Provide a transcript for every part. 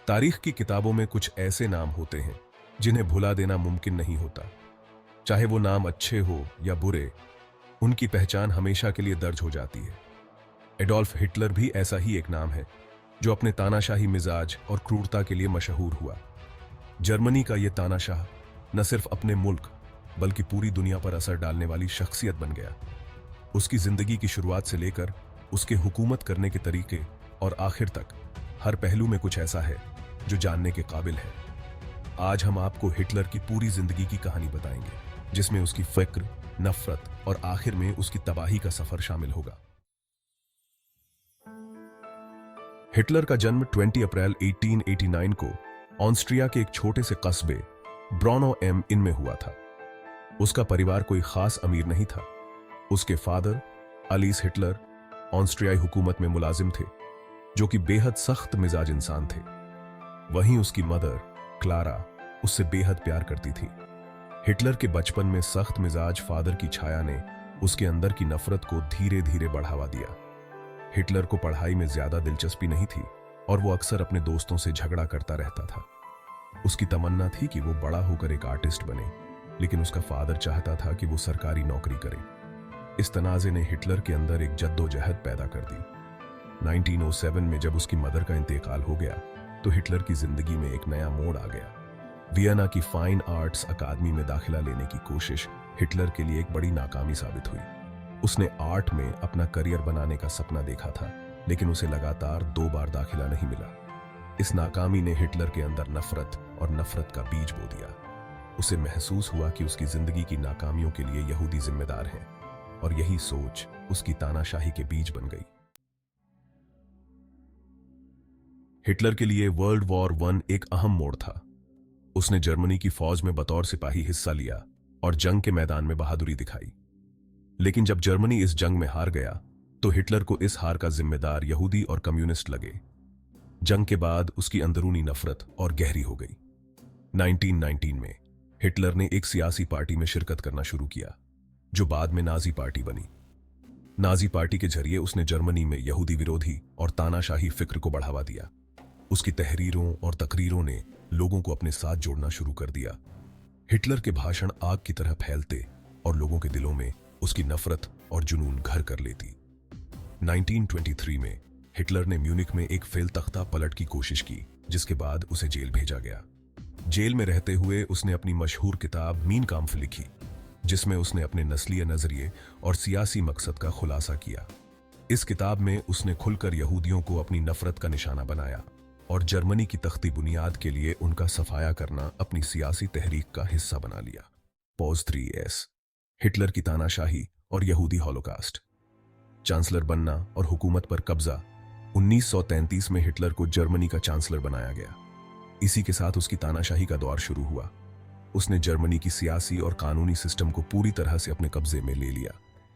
तारीख की किताबों में कुछ ऐसे नाम होते हैं जिन्हें भुला देना मुमकिन नहीं होता। चाहे वो नाम अच्छे हो या बुरे, उनकी पहचान हमेशा के लिए दर्ज हो जाती है। एडोल्फ हिटलर भी ऐसा ही एक नाम है जो अपने तानाशाही मिजाज और क्रूरता के लिए मशहूर हुआ। जर्मनी का यह तानाशाह न सिर्फ अपने मुल्क बल्कि पूरी दुनिया पर असर डालने वाली शख्सियत बन गया। उसकी जिंदगी की शुरुआत से लेकर उसके हुकूमत करने के तरीके और आखिर तक हर पहलू में कुछ ऐसा है जो जानने के काबिल है। आज हम आपको हिटलर की पूरी जिंदगी की कहानी बताएंगे, जिसमें उसकी फिक्र, नफरत और आखिर में उसकी तबाही का सफर शामिल होगा। हिटलर का जन्म 20 अप्रैल 1889 को ऑस्ट्रिया के एक छोटे से कस्बे ब्रॉनो एम इन में हुआ था। उसका परिवार कोई खास अमीर नहीं था। उसके फादर अलीस हिटलर ऑस्ट्रियाई हुकूमत में मुलाजिम थे, जो कि बेहद सख्त मिजाज इंसान थे। वहीं उसकी मदर क्लारा उससे बेहद प्यार करती थी। हिटलर के बचपन में सख्त मिजाज फादर की छाया ने उसके अंदर की नफरत को धीरे धीरे बढ़ावा दिया। हिटलर को पढ़ाई में ज्यादा दिलचस्पी नहीं थी और वो अक्सर अपने दोस्तों से झगड़ा करता रहता था। उसकी तमन्ना थी कि वो बड़ा होकर एक आर्टिस्ट बने, लेकिन उसका फादर चाहता था कि वो सरकारी नौकरी करे। इस तनाज़े ने हिटलर के अंदर एक जद्दोजहद पैदा कर दी। 1907 में जब उसकी मदर का इंतकाल हो गया तो हिटलर की जिंदगी में एक नया मोड़ आ गया। वियना की फाइन आर्ट्स अकादमी में दाखिला लेने की कोशिश हिटलर के लिए एक बड़ी नाकामी साबित हुई। उसने आर्ट में अपना करियर बनाने का सपना देखा था, लेकिन उसे लगातार 2 बार दाखिला नहीं मिला। इस नाकामी ने हिटलर के अंदर नफरत और नफरत का बीज बो दिया। उसे महसूस हुआ कि उसकी जिंदगी की नाकामियों के लिए यहूदी जिम्मेदार हैं, और यही सोच उसकी तानाशाही के बीज बन गई। हिटलर के लिए वर्ल्ड वॉर 1 एक अहम मोड़ था। उसने जर्मनी की फौज में बतौर सिपाही हिस्सा लिया और जंग के मैदान में बहादुरी दिखाई। लेकिन जब जर्मनी इस जंग में हार गया तो हिटलर को इस हार का जिम्मेदार यहूदी और कम्युनिस्ट लगे। जंग के बाद उसकी अंदरूनी नफरत और गहरी हो गई। 1919 में हिटलर ने एक सियासी पार्टी में शिरकत करना शुरू किया, जो बाद में नाजी पार्टी बनी। नाजी पार्टी के जरिए उसने जर्मनी में यहूदी विरोधी और तानाशाही फिक्र को बढ़ावा दिया। उसकी तहरीरों और तकरीरों ने लोगों को अपने साथ जोड़ना शुरू कर दिया। हिटलर के भाषण आग की तरह फैलते और लोगों के दिलों में उसकी नफरत और जुनून घर कर लेती। 1923 में हिटलर ने म्यूनिख में एक फेल तख्ता पलट की कोशिश की, जिसके बाद उसे जेल भेजा गया। जेल में रहते हुए उसने अपनी मशहूर किताब मीन काम्फ लिखी, जिसमें उसने अपने नस्लीय नजरिए और सियासी मकसद का खुलासा किया। इस किताब में उसने खुलकर यहूदियों को अपनी नफरत का निशाना बनाया और जर्मनी की तख्ती बुनियाद के लिए उनका सफाया करना अपनी सियासी तहरीक का हिस्सा बना लिया। पॉज 3S हिटलर की तानाशाही और यहूदी हॉलोकास्ट। चांसलर बनना और हुकूमत पर कब्जा। 1933 में हिटलर को जर्मनी का चांसलर बनाया गया। इसी के साथ उसकी तानाशाही का दौर शुरू हुआ। उसने जर्मनी की सियासी और कानूनी सिस्टम को पूरी तरह से अपने कब्जे में ले लिया।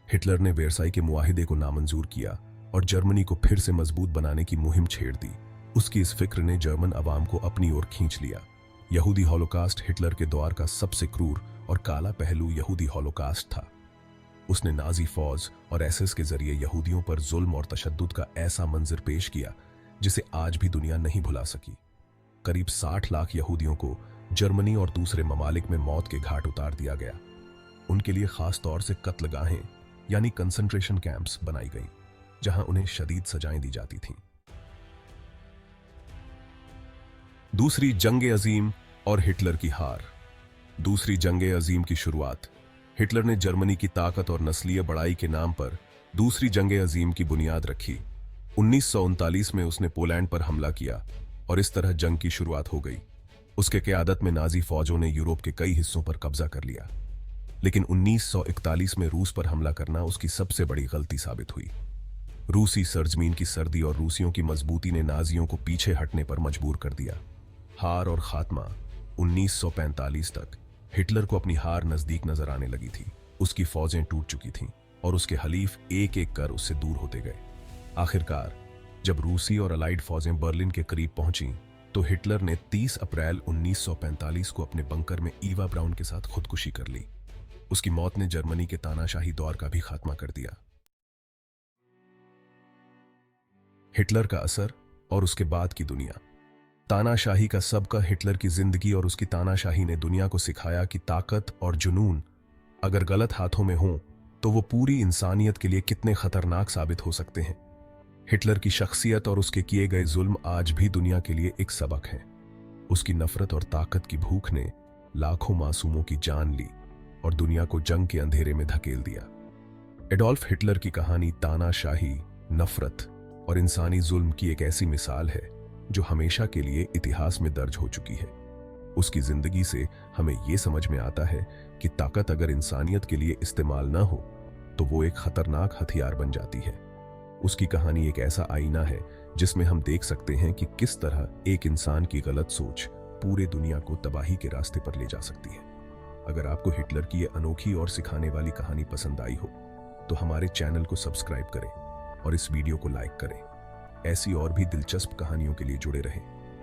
हिटलर ने वेरसाई के मुआहिदे को नामंजूर किया और जर्मनी को फिर से मजबूत बनाने की मुहिम छेड़ दी। उसकी इस फिक्र ने जर्मन अवाम को अपनी ओर खींच लिया। यहूदी हॉलोकास्ट हिटलर के दौर का सबसे क्रूर और काला पहलू यहूदी हॉलोकास्ट था। उसने नाजी फौज और एसएस के जरिए यहूदियों पर जुल्म और तशद्दुद का ऐसा मंजर पेश किया जिसे आज भी दुनिया नहीं भुला सकी। करीब 60 लाख यहूदियों को जर्मनी और दूसरे ममालिक में मौत के घाट उतार दिया गया। उनके लिए खास तौर से कत्लगाहें यानी कंसंट्रेशन कैंप्स बनाई गई, जहां उन्हें शदीद सजाएं दी जाती थीं। दूसरी जंग अजीम और हिटलर की हार। दूसरी जंग अजीम की शुरुआत। हिटलर ने जर्मनी की ताकत और नस्लीय बढ़ाई के नाम पर दूसरी जंग अजीम की बुनियाद रखी। 1939 में उसने पोलैंड पर हमला किया और इस तरह जंग की शुरुआत हो गई। उसके क़यादत में नाजी फौजों ने यूरोप के कई हिस्सों पर कब्जा कर लिया। लेकिन 1941 में रूस पर हमला करना उसकी सबसे बड़ी गलती साबित हुई। रूसी सरजमीन की सर्दी और रूसियों की मजबूती ने नाजियों को पीछे हटने पर मजबूर कर दिया। हार और खात्मा। 1945 तक हिटलर को अपनी हार नजदीक नजर आने लगी थी। उसकी फौजें टूट चुकी थीं और उसके हलीफ एक एक कर उससे दूर होते गए। आखिरकार जब रूसी और अलाइड फौजें बर्लिन के करीब पहुंची तो हिटलर ने 30 अप्रैल 1945 को अपने बंकर में ईवा ब्राउन के साथ खुदकुशी कर ली। उसकी मौत ने जर्मनी के तानाशाही दौर का भी खात्मा कर दिया। हिटलर का असर और उसके बाद की दुनिया। तानाशाही का सबक। हिटलर की जिंदगी और उसकी तानाशाही ने दुनिया को सिखाया कि ताकत और जुनून अगर गलत हाथों में हो तो वो पूरी इंसानियत के लिए कितने खतरनाक साबित हो सकते हैं। हिटलर की शख्सियत और उसके किए गए जुल्म आज भी दुनिया के लिए एक सबक है। उसकी नफरत और ताकत की भूख ने लाखों मासूमों की जान ली और दुनिया को जंग के अंधेरे में धकेल दिया। एडोल्फ हिटलर की कहानी तानाशाही, नफरत और इंसानी जुल्म की एक ऐसी मिसाल है जो हमेशा के लिए इतिहास में दर्ज हो चुकी है। उसकी जिंदगी से हमें यह समझ में आता है कि ताकत अगर इंसानियत के लिए इस्तेमाल न हो तो वो एक खतरनाक हथियार बन जाती है। उसकी कहानी एक ऐसा आईना है जिसमें हम देख सकते हैं कि किस तरह एक इंसान की गलत सोच पूरे दुनिया को तबाही के रास्ते पर ले जा सकती है। अगर आपको हिटलर की यह अनोखी और सिखाने वाली कहानी पसंद आई हो तो हमारे चैनल को सब्सक्राइब करें और इस वीडियो को लाइक करें। ऐसी और भी दिलचस्प कहानियों के लिए जुड़े रहें,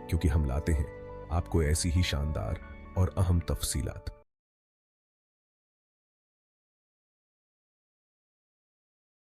क्योंकि हम लाते हैं आपको ऐसी ही शानदार और अहम तफसीलात।